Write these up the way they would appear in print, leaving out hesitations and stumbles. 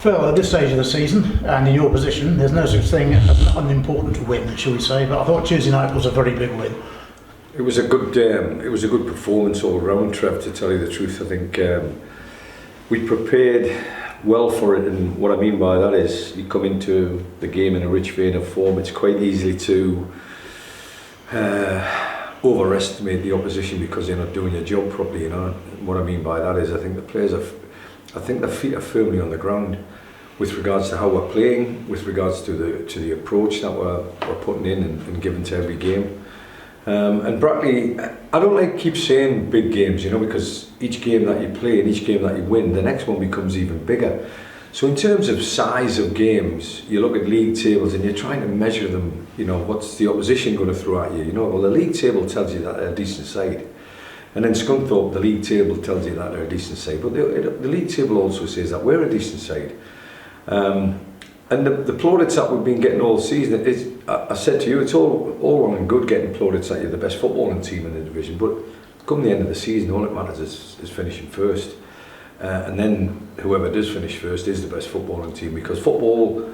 Phil, at this stage of the season and in your position, there's no such thing as an unimportant win, shall we say? But I thought Tuesday night was a very big win. It was a good performance all round, Trev. To tell you the truth, I think we prepared well for it, and what I mean by that is you come into the game in a rich vein of form. It's quite easy to overestimate the opposition because you're not doing your job properly. You know, and what I mean by that is I think the players I think their feet are firmly on the ground with regards to how we're playing, with regards to the approach that we're putting in and giving to every game. And Brackley, I don't like keep saying big games, you know, because each game that you play and each game that you win, the next one becomes even bigger. So in terms of size of games, you look at league tables and you're trying to measure them, you know, what's the opposition going to throw at you? You know, well, the league table tells you that they're a decent side. And then Scunthorpe, the league table tells you that they're a decent side, but the league table also says that we're a decent side. And the plaudits that we've been getting all season, I said to you, it's all wrong and good getting plaudits that you're the best footballing team in the division, but come the end of the season, all that matters is finishing first. And then whoever does finish first is the best footballing team, because football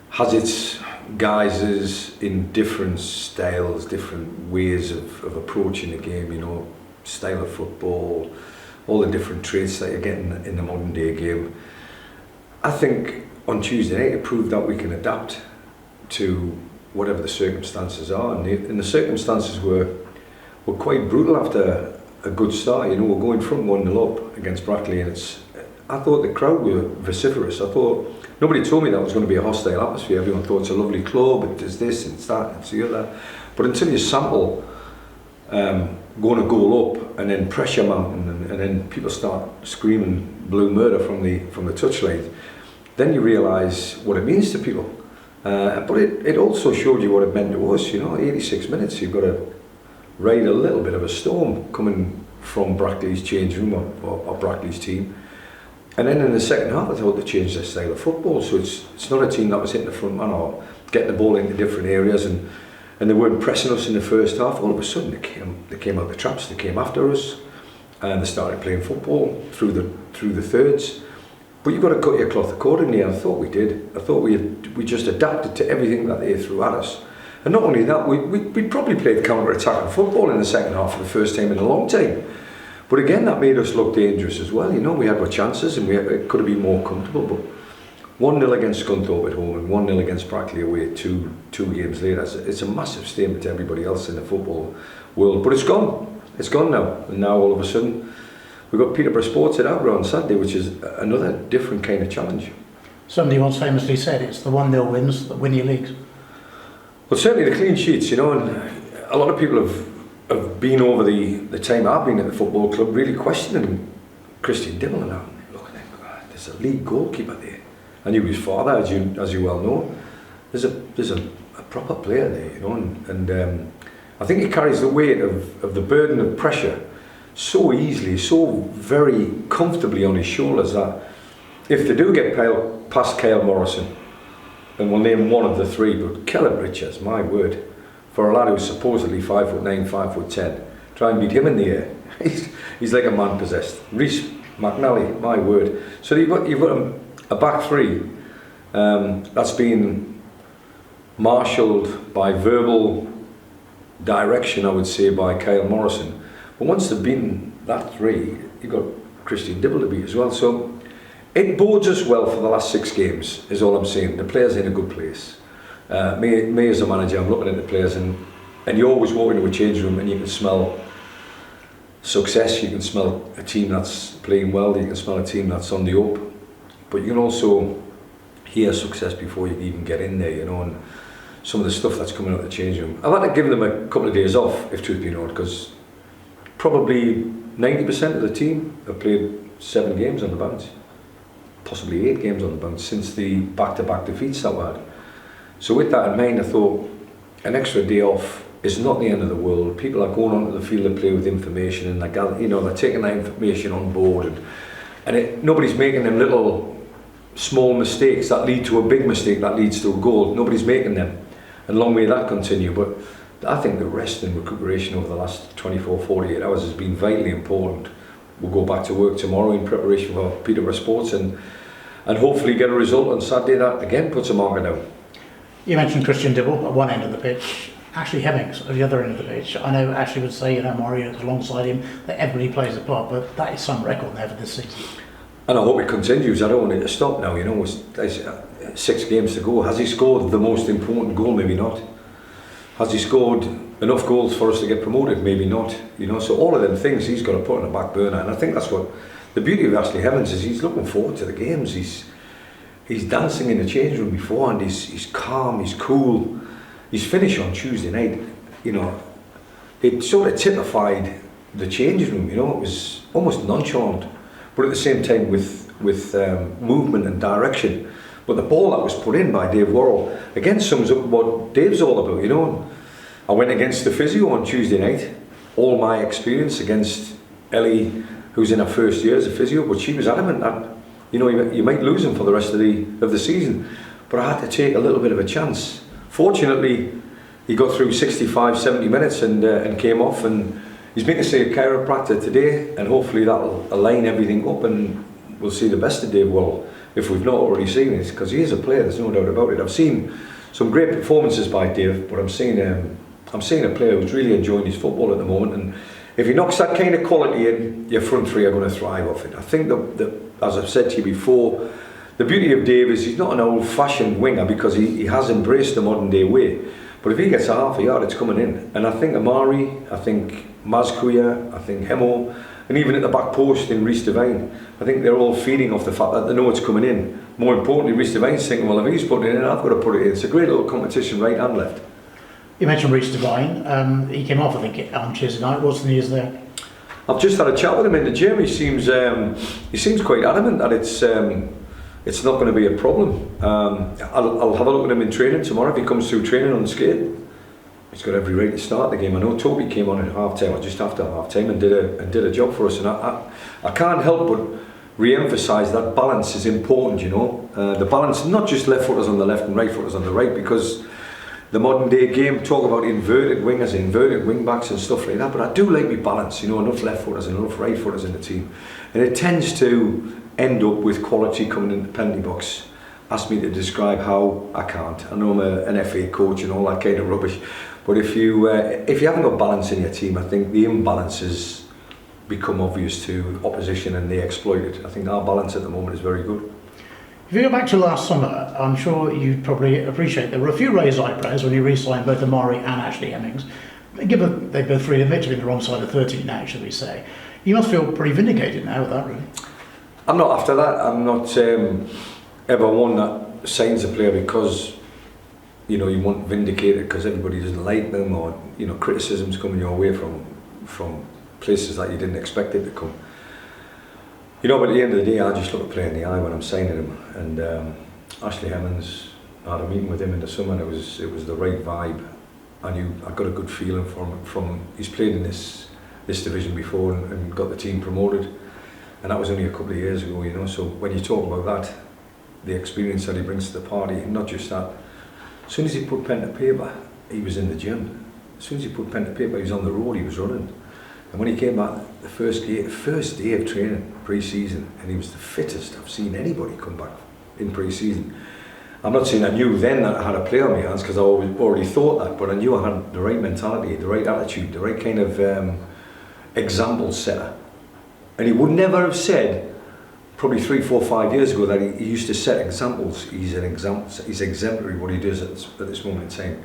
has its guises in different styles, different ways of approaching the game, you know, style of football, all the different traits that you're getting in the modern day game. I think on Tuesday night it proved that we can adapt to whatever the circumstances are, and the circumstances were quite brutal after a good start. You know, we're going from 1-0 up against Brackley, and I thought the crowd were vociferous. I thought nobody told me that was going to be a hostile atmosphere. Everyone thought it's a lovely club, it does this and it's that and it's the other. But until you sample going a goal up and then pressure mounting and then people start screaming blue murder from the touchline, then you realise what it means to people. But it also showed you what it meant to us. You know, 86 minutes, you've got to ride a little bit of a storm coming from Brackley's change room or Brackley's team. And then in the second half, I thought they changed their style of football. So it's not a team that was hitting the front man or getting the ball into different areas, and they weren't pressing us in the first half. All of a sudden, they came out the traps, they came after us, and they started playing football through the thirds. But you've got to cut your cloth accordingly. I thought we did. I thought we just adapted to everything that they threw at us. And not only that, we probably played counter-attacking football in the second half for the first time in a long time. But again, that made us look dangerous as well. You know, we had our chances and it could have been more comfortable. But 1-0 against Scunthorpe at home and 1-0 against Brackley away two games later, it's a massive statement to everybody else in the football world. But it's gone. It's gone now. And now all of a sudden, we've got Peterborough Sports at Abra on Saturday, which is another different kind of challenge. Somebody once famously said it's the 1-0 wins that win your leagues. Well, certainly the clean sheets, you know, and a lot of people have been over the time I've been at the football club really questioning Christian Dibble, and I'm looking at him, there's a league goalkeeper there. I knew his father, as you well know. There's a proper player there, you know, and I think he carries the weight of the burden of pressure so easily, so very comfortably on his shoulders that if they do get past Kyle Morrison, and we'll name one of the three, but Kellett Richards, my word, for a lad who's supposedly 5'9", 5'10", try and beat him in the air. He's like a man possessed. Reece McNally, my word. So you've got a back three that's been marshalled by verbal direction, I would say, by Kyle Morrison. But once they've beaten that three, you've got Christian Dibble to beat as well. So it bodes us well for the last 6 games, is all I'm saying. The players are in a good place. Me as a manager, I'm looking at the players, and you always walk into a change room and you can smell success, you can smell a team that's playing well, you can smell a team that's on the up, but you can also hear success before you even get in there, you know, and some of the stuff that's coming out of the change room. I've had to give them a couple of days off, if truth be known, because probably 90% of the team have played 7 games on the bounce, possibly 8 games on the bounce since the back-to-back defeats that we had. So with that in mind, I thought an extra day off is not the end of the world. People are going onto the field to play with information, and they're taking that information on board, and nobody's making them little small mistakes that lead to a big mistake that leads to a goal. Nobody's making them, and long may that continue. But I think the rest and recuperation over the last 24, 48 hours has been vitally important. We'll go back to work tomorrow in preparation for Peterborough Sports, and and hopefully get a result on Saturday that again puts a marker down. You mentioned Christian Dibble at one end of the pitch, Ashley Hemmings at the other end of the pitch. I know Ashley would say, Mario is alongside him, that everybody plays a part, but that is some record there for this season. And I hope it continues. I don't want it to stop now. There's 6 games to go. Has he scored the most important goal? Maybe not. Has he scored enough goals for us to get promoted? Maybe not. So all of them things he's got to put on the back burner. And I think that's what the beauty of Ashley Hemmings is. He's looking forward to the games. He's dancing in the change room beforehand. He's calm. He's cool. His finish on Tuesday night, it sort of typified the change room. It was almost nonchalant, but at the same time with movement and direction. But the ball that was put in by Dave Worrell again sums up what Dave's all about. I went against the physio on Tuesday night. All my experience against Ellie, who's in her first year as a physio, but she was adamant that you might lose him for the rest of the season. But I had to take a little bit of a chance. Fortunately, he got through 65, 70 minutes and came off, and he's been to see a chiropractor today, and hopefully that'll align everything up and we'll see the best of Dave Worrell if we've not already seen it, because he is a player, there's no doubt about it. I've seen some great performances by Dave, but I'm seeing a player who's really enjoying his football at the moment, and if he knocks that kind of quality in, your front three are going to thrive off it. I think that as I've said to you before, the beauty of Dave is he's not an old-fashioned winger because he has embraced the modern-day way. But if he gets a half a yard, it's coming in. And I think Amari, I think Mazkuya, I think Hemo, and even at the back post in Rhys Devine, I think they're all feeding off the fact that they know it's coming in. More importantly, Rhys Devine's thinking, well, if he's putting it in, I've got to put it in. It's a great little competition, right and left. You mentioned Rhys Devine. He came off, I think, on Tuesday night, wasn't he? Is there? I've just had a chat with him in the gym. He seems quite adamant that it's not going to be a problem. I'll have a look at him in training tomorrow if he comes through training on the skate. He's got every right to start the game. I know Toby came on at half-time, or just after half-time, and did a job for us. And I can't help but re-emphasise that balance is important. The balance, not just left footers on the left and right footers on the right, because the modern day game talk about inverted wingers, inverted wing backs and stuff like that. But I do like my balance. Enough left footers and enough right footers in the team, and it tends to end up with quality coming in the penalty box. Ask me to describe how, I can't. I know I'm an FA coach and all that kind of rubbish, but if you haven't got balance in your team, I think the imbalances become obvious to opposition and they exploit it. I think our balance at the moment is very good. If you go back to last summer, I'm sure you'd probably appreciate there were a few raised eyebrows when you re-signed both Amari and Ashley Hemmings. Given they both really admit to being the wrong side of 13 now, shall we say. You must feel pretty vindicated now with that, really. I'm not after that. I'm not ever one that signs a player because you want vindicated because everybody doesn't like them, or criticisms coming your way from places that you didn't expect it to come. But at the end of the day, I just look a player in the eye when I'm signing him. And Ashley Hemmings, I had a meeting with him in the summer, and it was the right vibe. I got a good feeling from he's played in this division before and got the team promoted. And that was only a couple of years ago, So when you talk about that, the experience that he brings to the party, and not just that, as soon as he put pen to paper, he was in the gym. As soon as he put pen to paper, he was on the road, he was running. And when he came back, the first day of training, pre-season, and he was the fittest I've seen anybody come back in pre-season. I'm not saying I knew then that I had a player on my hands, because I already thought that, but I knew I had the right mentality, the right attitude, the right kind of example setter. And he would never have said, probably 3, 4, 5 years ago, that he used to set examples. He's an example. He's exemplary what he does at this moment in time.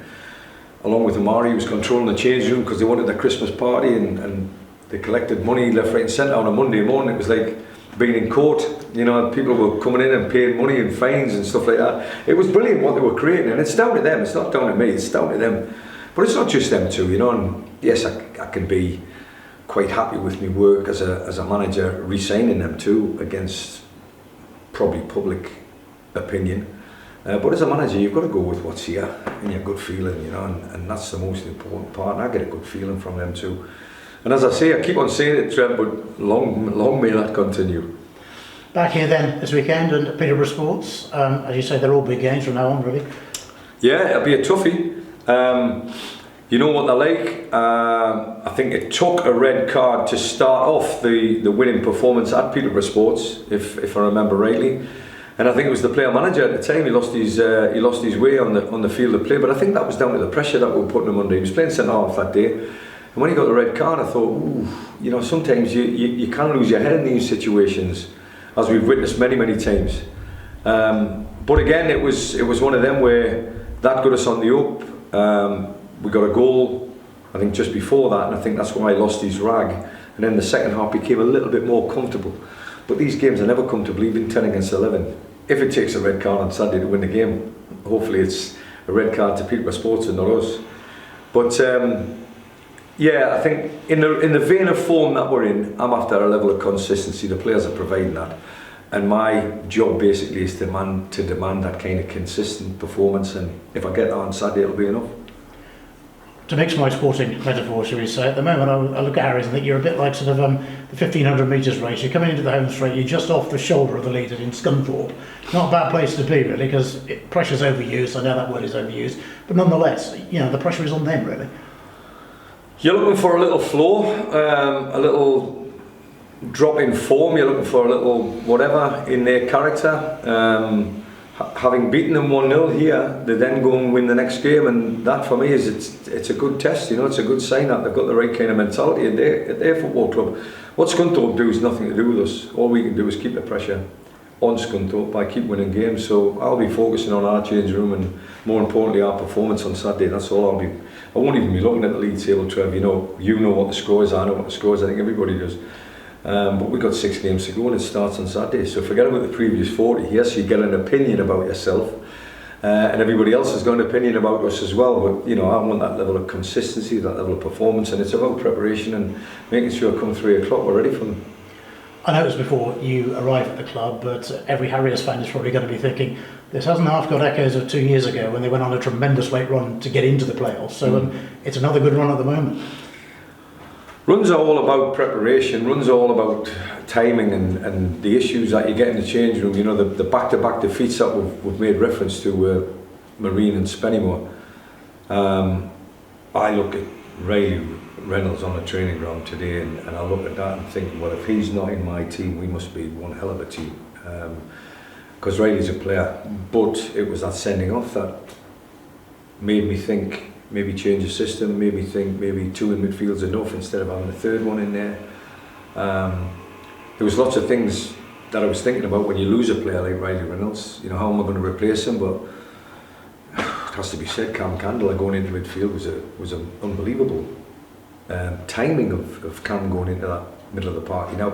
Along with Amari, he was controlling the change room because they wanted their Christmas party, and they collected money left, right and centre on a Monday morning. It was like being in court. People were coming in and paying money and fines and stuff like that. It was brilliant what they were creating, and it's down to them. It's not down to me. It's down to them. But it's not just them too, And yes, I can be quite happy with my work as a manager, re-signing them too, against probably public opinion. But as a manager, you've got to go with what's here and your gut feeling, and that's the most important part. And I get a good feeling from them too. And as I say, I keep on saying it, Trev, but long may that continue. Back here then this weekend and Peterborough Sports. As you say, they're all big games from now on, really. Yeah, it'll be a toughie. You know what they're like. I think it took a red card to start off the winning performance at Peterborough Sports, if I remember rightly. And I think it was the player manager at the time. He lost his way on the field of play. But I think that was down to the pressure that we were putting him under. He was playing centre half that day, and when he got the red card, I thought, ooh, you know, sometimes you can lose your head in these situations, as we've witnessed many times. But again, it was one of them where that got us on the up. We got a goal, I think, just before that, and I think that's why he lost his rag. And then the second half became a little bit more comfortable. But these games are never comfortable, even 10 against 11. If it takes a red card on Saturday to win the game, hopefully it's a red card to Peterborough Sports and not us. But yeah, I think in the vein of form that we're in, I'm after a level of consistency. The players are providing that. And my job basically is to demand that kind of consistent performance. And if I get that on Saturday, it'll be enough. To mix my sporting metaphor, shall we say, at the moment I look at Harriers and think you're a bit like sort of the 1500 metres race. You're coming into the home straight, you're just off the shoulder of the leader in Scunthorpe. Not a bad place to be, really, because pressure's overused. I know that word is overused, but nonetheless, you know, the pressure is on them, really. You're looking for a little flow, a little drop in form. You're looking for a little whatever in their character. Having beaten them 1-0 here, they then go and win the next game, and that for me is it's a good test. You know, it's a good sign that they've got the right kind of mentality at their football club. What Scunthorpe do is nothing to do with us. All we can do is keep the pressure on Scunthorpe by keep winning games. So I'll be focusing on our change room and, more importantly, our performance on Saturday. That's all I won't even be looking at the league table, Trev. You know what the score is. I know what the score is. I think everybody does. But we've got 6 games to go and it starts on Saturday. So forget about the previous 40. Yes, you get an opinion about yourself, and everybody else has got an opinion about us as well. But you know, I want that level of consistency, that level of performance, and it's about preparation and making sure come 3 o'clock we're ready for them. I know it was before you arrived at the club, but every Harriers fan is probably going to be thinking this hasn't half got echoes of 2 years ago when they went on a tremendous late run to get into the playoffs. So it's another good run at the moment. Runs are all about preparation, runs are all about timing and the issues that you get in the change room. You know, the back-to-back defeats that we've made reference to Marine and Spennymoor. I look at Riley Reynolds on the training ground today and I look at that and think, well, if he's not in my team, we must be one hell of a team. Because Riley's a player, but it was that sending off that made me think, maybe change the system, maybe think maybe 2 in midfield's enough instead of having a 3rd one in there. There was lots of things that I was thinking about when you lose a player like Riley Reynolds. You know, how am I going to replace him? But it has to be said, Cam Candler going into midfield was an unbelievable timing of Cam going into that middle of the park. He now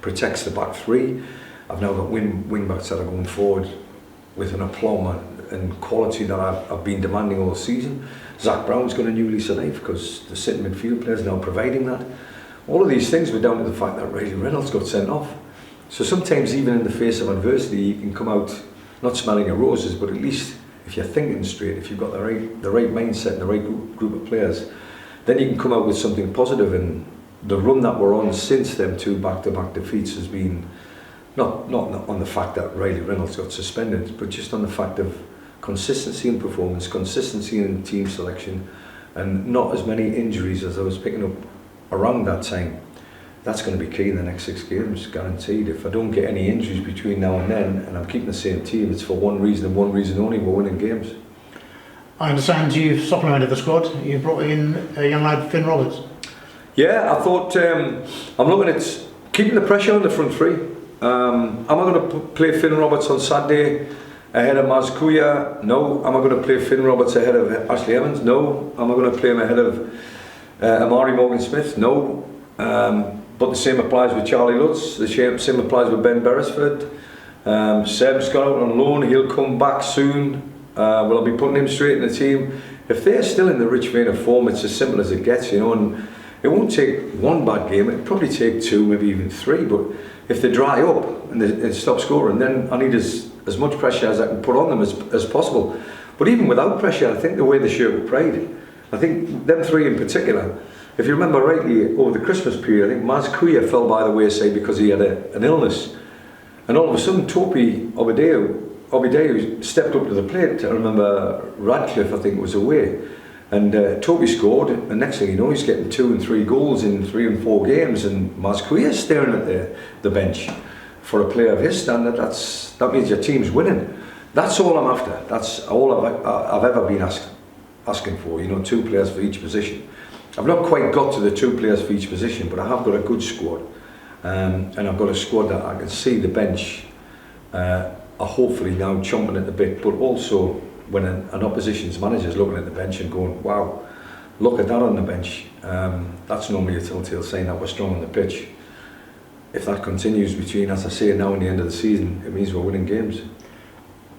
protects the back 3. I've now got wing backs that are going forward with an aplomb and quality that I've been demanding all season. Zach Brown's got a new lease of life because the sitting midfield players now providing that. All of these things were down to the fact that Riley Reynolds got sent off. So sometimes even in the face of adversity you can come out not smelling of roses, but at least if you're thinking straight, if you've got the right mindset and the right group of players, then you can come out with something positive. And the run that we're on since them 2 back-to-back defeats has been not on the fact that Riley Reynolds got suspended, but just on the fact of consistency in performance, consistency in team selection, and not as many injuries as I was picking up around that time. That's going to be key in the next 6 games, guaranteed. If I don't get any injuries between now and then, and I'm keeping the same team, it's for one reason and one reason only: we're winning games. I understand you've supplemented the squad. You've brought in a young lad, Finn Roberts. Yeah, I thought I'm looking at keeping the pressure on the front 3. Am I going to play Finn Roberts on Saturday ahead of Maz Kuya? No. Am I going to play Finn Roberts ahead of Ashley Evans? No. Am I going to play him ahead of Amari Morgan-Smith? No. But the same applies with Charlie Lutz. The same applies with Ben Beresford. Seb's got out on loan. He'll come back soon. Will I be putting him straight in the team? If they're still in the rich vein of form, it's as simple as it gets, you know. And it won't take 1 bad game. It'll probably take 2, maybe even 3. But if they dry up and they stop scoring, then I need as much pressure as I can put on them as possible. But even without pressure, I think the way the shirt were played, I think them 3 in particular, if you remember rightly, over the Christmas period, I think Maz Kuya fell by the wayside because he had an illness. And all of a sudden, Topi Obideyu stepped up to the plate. I remember Radcliffe, I think, was away. And Toby scored, and next thing you know, he's getting 2 and 3 goals in 3 and 4 games, and Maz Kuya's staring at the bench for a player of his standard, that means your team's winning. That's all I'm after. That's all I've ever been asking for. You know, 2 players for each position. I've not quite got to the 2 players for each position, but I have got a good squad, and I've got a squad that I can see the bench are hopefully now chomping at the bit. But also, when an opposition's manager is looking at the bench and going, "Wow, look at that on the bench," that's normally a telltale sign that we're strong on the pitch. If that continues between, as I say, now and the end of the season, it means we're winning games.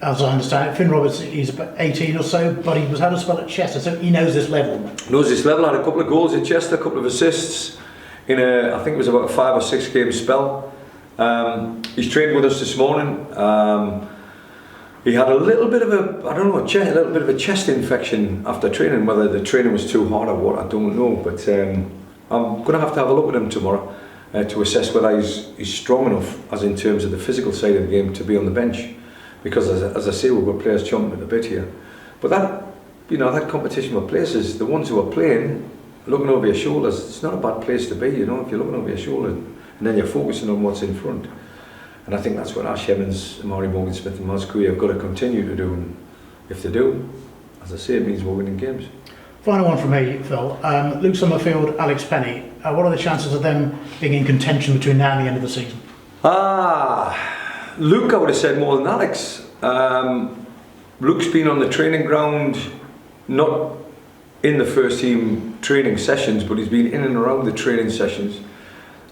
As I understand it, Finn Roberts, he's about 18 or so, but he was had a spell at Chester, so he knows this level. Knows this level, had a couple of goals at Chester, a couple of assists in I think it was about a 5 or 6 game spell. He's trained with us this morning. He had a little bit of a chest infection after training. Whether the training was too hard or what, I don't know. But I'm going to have a look at him tomorrow to assess whether he's strong enough, as in terms of the physical side of the game, to be on the bench. Because as I say, we've got players chomping at the bit here. But that competition with places, the ones who are playing, looking over your shoulders, it's not a bad place to be, you know, if you're looking over your shoulder and then you're focusing on what's in front. And I think that's what Ash Evans, Amari Morgan Smith and Miles Couey have got to continue to do. And if they do, as I say, it means we're winning games. Final one from me, Phil. Luke Summerfield, Alex Penny. What are the chances of them being in contention between now and the end of the season? Luke, I would have said more than Alex. Luke's been on the training ground, not in the first team training sessions, but he's been in and around the training sessions,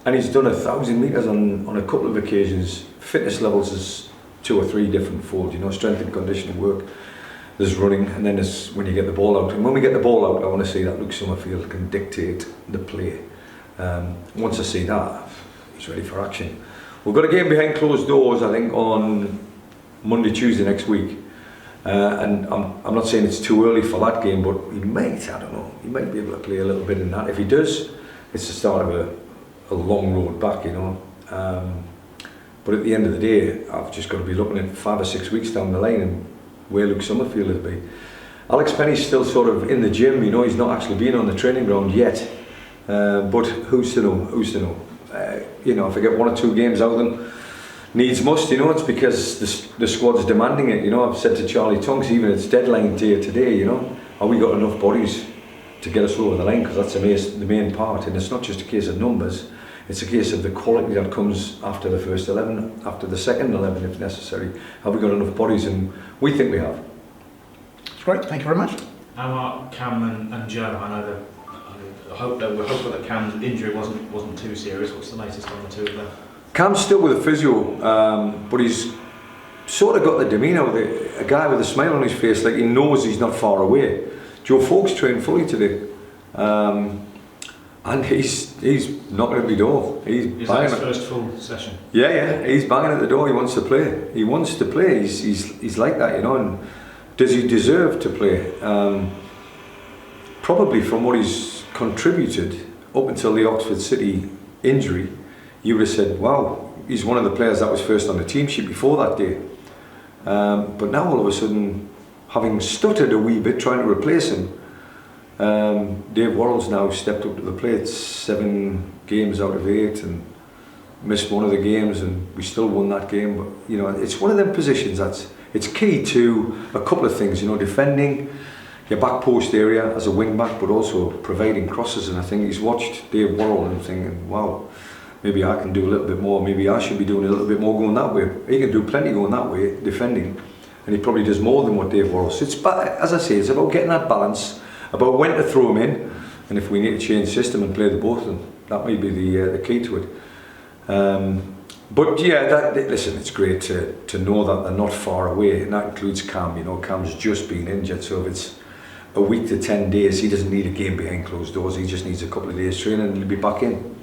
and he's done 1,000 metres on a couple of occasions. Fitness levels is 2 or 3 different fold, you know, strength and conditioning work, there's running, and then there's when you get the ball out. And when we get the ball out, I want to see that Luke Summerfield can dictate the play. Once I see that, he's ready for action. We've got a game behind closed doors, I think, on Monday, Tuesday next week. And I'm not saying it's too early for that game, but he might be able to play a little bit in that. If he does, it's the start of a long road back, you know. But at the end of the day, I've just got to be looking at 5 or 6 weeks down the line and where Luke Summerfield will be. Alex Penny's still sort of in the gym, you know, he's not actually been on the training ground yet. But who's to know? You know, if I get 1 or 2 games out of them, needs must, you know, it's because the squad's demanding it, you know. I've said to Charlie Tonks, even it's deadline day today, you know, have we got enough bodies to get us over the line? Because that's the main part, and it's not just a case of numbers, it's a case of the quality that comes after the first 11, after the second 11 if necessary. Have we got enough bodies? And we think we have. That's great, thank you very much. How are Cam and Joe? I know that we're hopeful that Cam's injury wasn't too serious. What's the latest on the 2 of them? Cam's still with a physio, but he's sort of got the demeanour of a guy with a smile on his face, like he knows he's not far away. Joe Folks trained fully today, and he's knocking at the door. Is that his first full session? Yeah, he's banging at the door. He wants to play. He's like that, you know. And does he deserve to play? Probably from what he's contributed up until the Oxford City injury, you would have said, wow, he's one of the players that was first on the team sheet before that day. But now all of a sudden, having stuttered a wee bit trying to replace him, Dave Worrell's now stepped up to the plate. 7 games out of 8 and missed 1 of the games, and we still won that game. But you know, it's one of them positions it's key to a couple of things, you know, defending your back post area as a wing back, but also providing crosses. And I think he's watched Dave Worrell and thinking, wow, maybe I can do a little bit more, maybe I should be doing a little bit more going that way. He can do plenty going that way, defending, and he probably does more than what Dave Worrell. So as I say, it's about getting that balance, about when to throw him in, and if we need to change system and play the both of them, that might be the key to it. But yeah, listen, it's great to know that they're not far away, and that includes Cam. You know, Cam's just been injured, so if it's a week to 10 days, he doesn't need a game behind closed doors, he just needs a couple of days training and he'll be back in.